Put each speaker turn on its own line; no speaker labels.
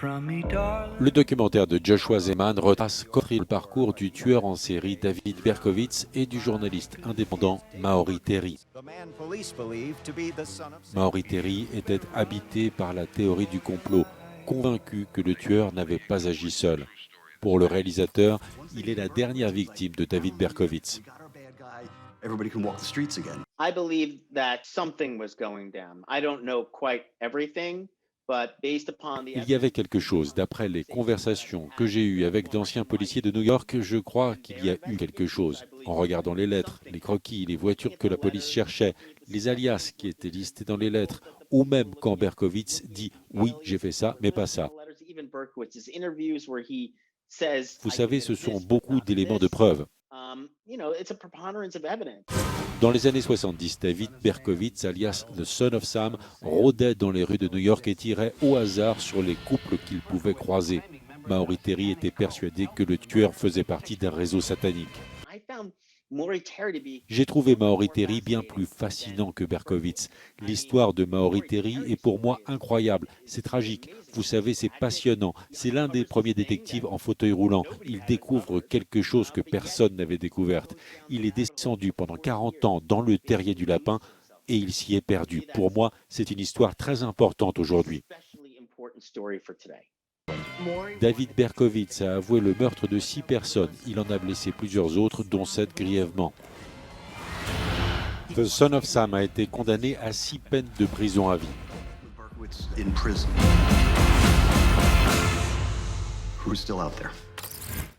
Le documentaire de Joshua Zeman retrace le parcours du tueur en série David Berkowitz et du journaliste indépendant Maori Terry. Maori Terry était habité par la théorie du complot, convaincu que le tueur n'avait pas agi seul. Pour le réalisateur, il est la dernière victime de David Berkowitz.
I believe that something was going down. I don't know quite everything, but based upon the
Il y avait quelque chose. D'après les conversations que j'ai eues avec d'anciens policiers de New York, je crois qu'il y a eu quelque chose. En regardant les lettres, les croquis, les voitures que la police cherchait, les alias qui étaient listés dans les lettres, ou même quand Berkowitz dit « oui, j'ai fait ça, mais pas ça ». Vous savez, ce sont beaucoup d'éléments de preuve. Dans les années 70, David Berkowitz, alias The Son of Sam, rôdait dans les rues de New York et tirait au hasard sur les couples qu'il pouvait croiser. Maori Terry était persuadé que le tueur faisait partie d'un réseau satanique. J'ai trouvé Maori Terry bien plus fascinant que Berkowitz. L'histoire de Maori Terry est pour moi incroyable. C'est tragique. Vous savez, c'est passionnant. C'est l'un des premiers détectives en fauteuil roulant. Il découvre quelque chose que personne n'avait découvert. Il est descendu pendant 40 ans dans le terrier du lapin et il s'y est perdu. Pour moi, c'est une histoire très importante aujourd'hui. David Berkowitz a avoué le meurtre de 6 personnes. Il en a blessé plusieurs autres, dont 7 grièvement. The Son of Sam a été condamné à 6 peines de prison à vie.
Who's still out there?